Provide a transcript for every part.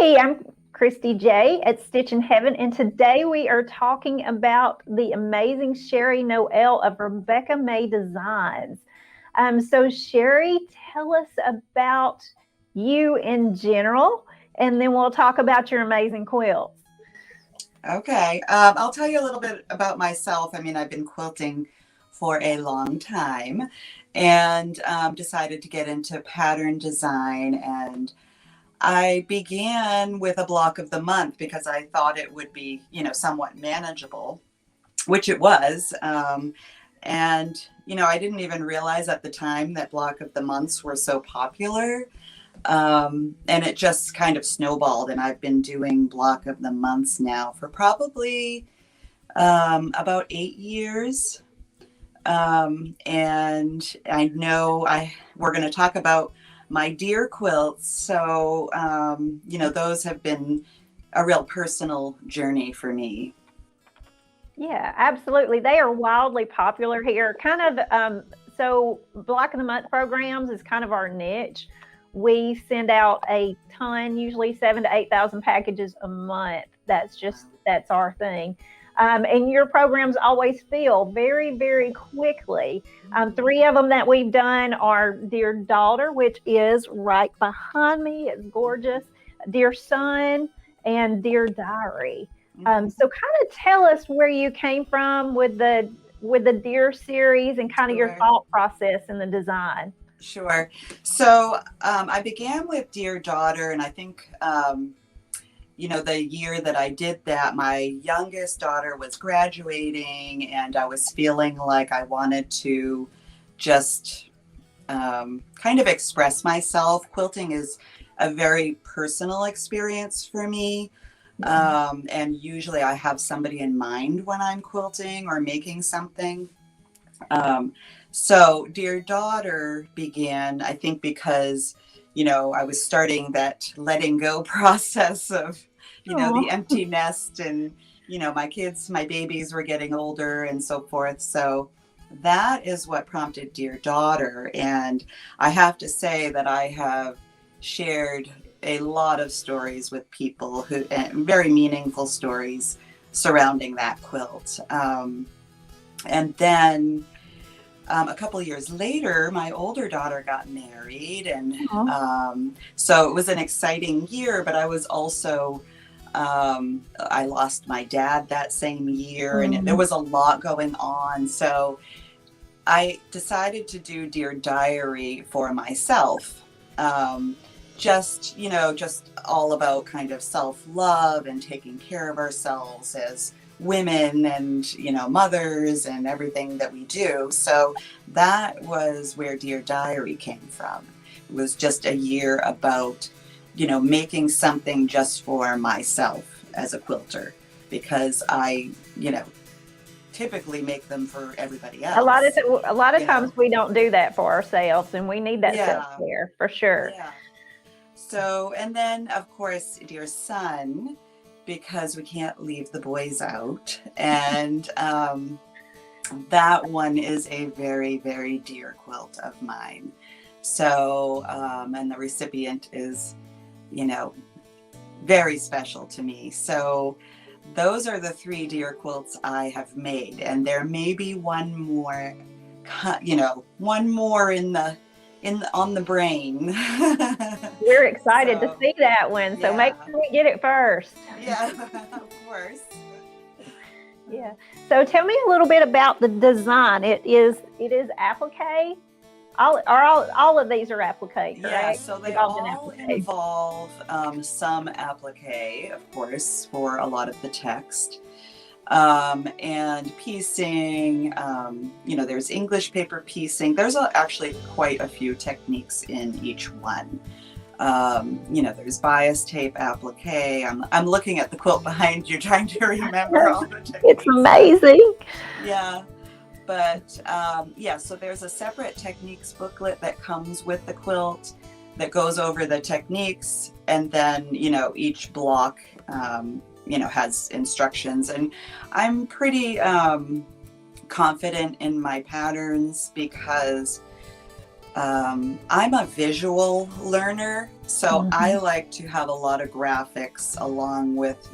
Hey, I'm Kristie J at Stitchin Heaven, and today we are talking about the amazing Sherri Noel of Rebecca May Designs. So, Sherri, tell us about you in general, and then we'll talk about your amazing quilts. Okay, I'll tell you a little bit about myself. I mean, I've been quilting for a long time and decided to get into pattern design. And I began with a block of the month because I thought it would be, somewhat manageable, which it was. And I didn't even realize at the time that block of the months were so popular. And it just kind of snowballed, and I've been doing block of the months now for probably about 8 years. And I know we're going to talk about my deer quilts. So, those have been a real personal journey for me. Yeah, absolutely. They are wildly popular here. So Block of the Month programs is kind of our niche. We send out a ton, usually 7 to 8,000 packages a month. That's our thing. And your programs always fill very, very quickly. Three of them that we've done are Dear Daughter, which is right behind me. It's gorgeous. Dear Son and Dear Diary. So kind of tell us where you came from with the Deer series and kind of your Sure. thought process in the design. Sure. So I began with Dear Daughter, and I think, the year that I did that, my youngest daughter was graduating, and I was feeling like I wanted to just kind of express myself. Quilting is a very personal experience for me. And usually I have somebody in mind when I'm quilting or making something. Um, so Dear Daughter began, I think, because, I was starting that letting go process of, the Oh, empty nest and, my kids, my babies were getting older and so forth. So that is what prompted Dear Daughter. And I have to say that I have shared a lot of stories with people and very meaningful stories surrounding that quilt. And then a couple of years later, my older daughter got married, and oh. so it was an exciting year. But I was also I lost my dad that same year, and there Mm. was a lot going on. So I decided to do Dear Diary for myself. Just all about kind of self-love and taking care of ourselves as women and, mothers and everything that we do. So that was where Dear Diary came from. It was just a year about, making something just for myself as a quilter because I, typically make them for everybody A lot of else, a lot of you know. times we don't do that for ourselves, and we need that self Yeah. care for sure. Yeah. So, and then of course, Dear Son, because we can't leave the boys out. And that one is a very, very dear quilt of mine. So, and the recipient is, you know, very special to me. So, those are the three deer quilts I have made. And there may be one more, one more on the brain. We're excited to So, see that one, so make yeah. sure we get it first. Yeah, of course. Yeah. So tell me a little bit about the design. It is applique. All of these are applique, Yeah, correct? so They've they all been all applique. involve some applique, of course, for a lot of the text. And piecing, there's English paper piecing. There's actually quite a few techniques in each one. There's bias tape, applique. I'm looking at the quilt behind you, trying to remember all the It's techniques. amazing. Yeah, but so there's a separate techniques booklet that comes with the quilt that goes over the techniques, and then each block has instructions, and I'm pretty confident in my patterns because I'm a visual learner. So I like to have a lot of graphics along with,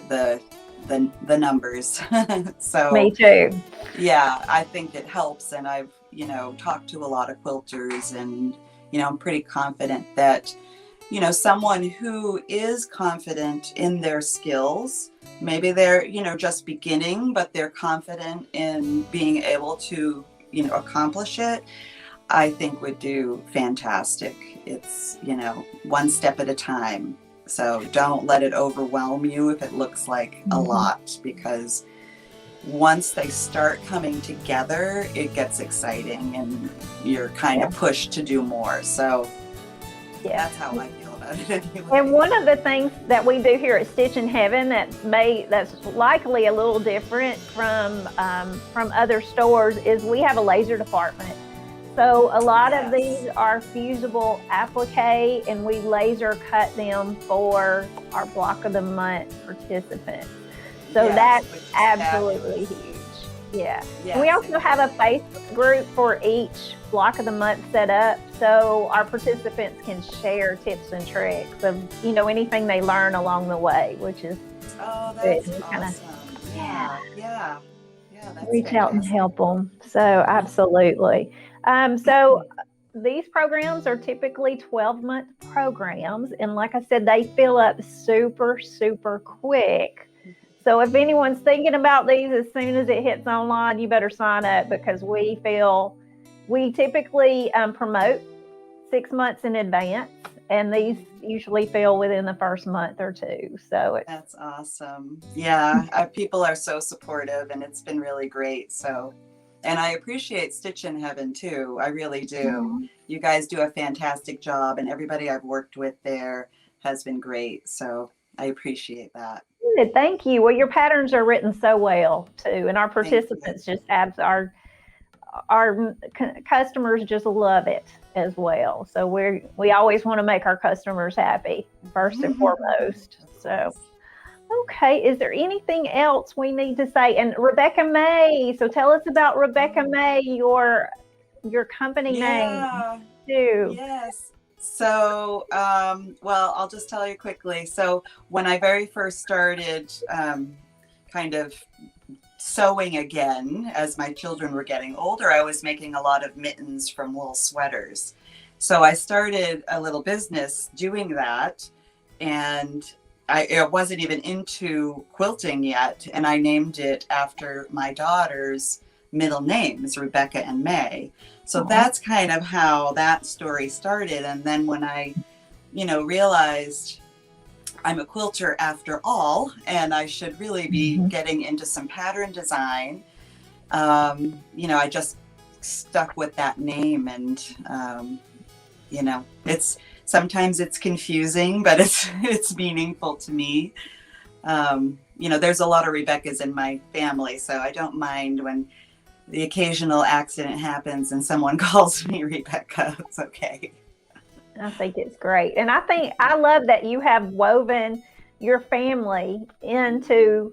the numbers. So Me too. yeah, I think it helps. And I've, talked to a lot of quilters, and, I'm pretty confident that, someone who is confident in their skills, maybe they're, just beginning, but they're confident in being able to, accomplish it, I think would do fantastic. It's, one step at a time. So don't let it overwhelm you if it looks like a lot, because once they start coming together, it gets exciting and you're kind of pushed to do more. So that's how I feel about it anyway. And one of the things that we do here at Stitchin Heaven that's likely a little different from other stores is we have a laser department. So a lot of these are fusible applique, and we laser cut them for our Block of the Month participants. So that's absolutely huge. Yeah. Yes, And we also have a Facebook group for each Block of the Month set up, so our participants can share tips and tricks of, anything they learn along the way, which is that's awesome. Yeah. That's reach out and help them. So absolutely. So these programs are typically 12-month programs, and like I said, they fill up super, super quick. So if anyone's thinking about these, as soon as it hits online, you better sign up, because we typically promote 6 months in advance, and these usually fill within the first month or two. So that's awesome. Yeah, people are so supportive, and it's been really great. So, and I appreciate Stitchin Heaven too. I really do. You guys do a fantastic job, and everybody I've worked with there has been great. So I appreciate that. Good, thank you. Well, your patterns are written so well too, and our participants our customers just love it as well. So we always want to make our customers happy first and foremost. So, okay, is there anything else we need to say? And Rebecca May, so tell us about Rebecca May, your company name too. Yes. So, well, I'll just tell you quickly. So when I very first started kind of sewing again, as my children were getting older, I was making a lot of mittens from wool sweaters. So I started a little business doing that, and I wasn't even into quilting yet, and I named it after my daughter's middle names, Rebecca and May. So that's kind of how that story started. And then when I, realized I'm a quilter after all, and I should really be getting into some pattern design, I just stuck with that name. And, sometimes it's confusing, but it's meaningful to me. There's a lot of Rebeccas in my family, so I don't mind when the occasional accident happens and someone calls me Rebecca. It's okay. I think it's great. And I love that you have woven your family into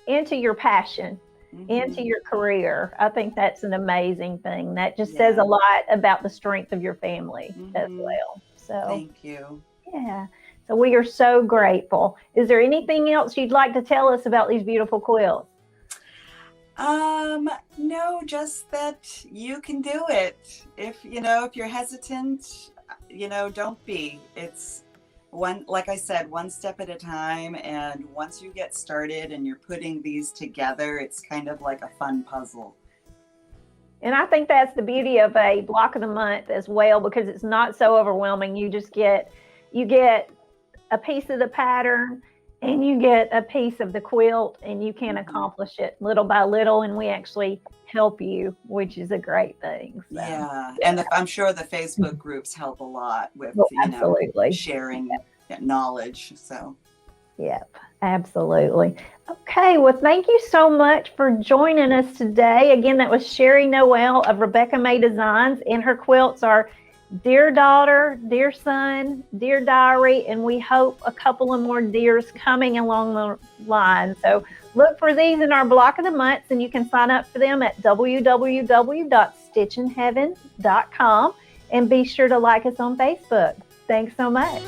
your passion, into your career. I think that's an amazing thing. That just says a lot about the strength of your family as well. So thank you. Yeah. So we are so grateful. Is there anything else you'd like to tell us about these beautiful quilts? No, just that you can do it. If you're hesitant, don't be. It's like I said, one step at a time. And once you get started and you're putting these together, it's kind of like a fun puzzle. And I think that's the beauty of a Block of the Month as well, because it's not so overwhelming. You get a piece of the pattern, and you get a piece of the quilt, and you can accomplish it little by little, and we actually help you, which is a great thing. So, and I'm sure the Facebook groups help a lot with sharing knowledge. So absolutely. Okay, well, thank you so much for joining us today. Again, that was Sherri Noel of Rebecca May Designs, and her quilts are Dear Daughter, Dear Son, Dear Diary, and we hope a couple of more dears coming along the line. So look for these in our Block of the Months, and you can sign up for them at www.stitchinheaven.com. and be sure to like us on Facebook. Thanks so much.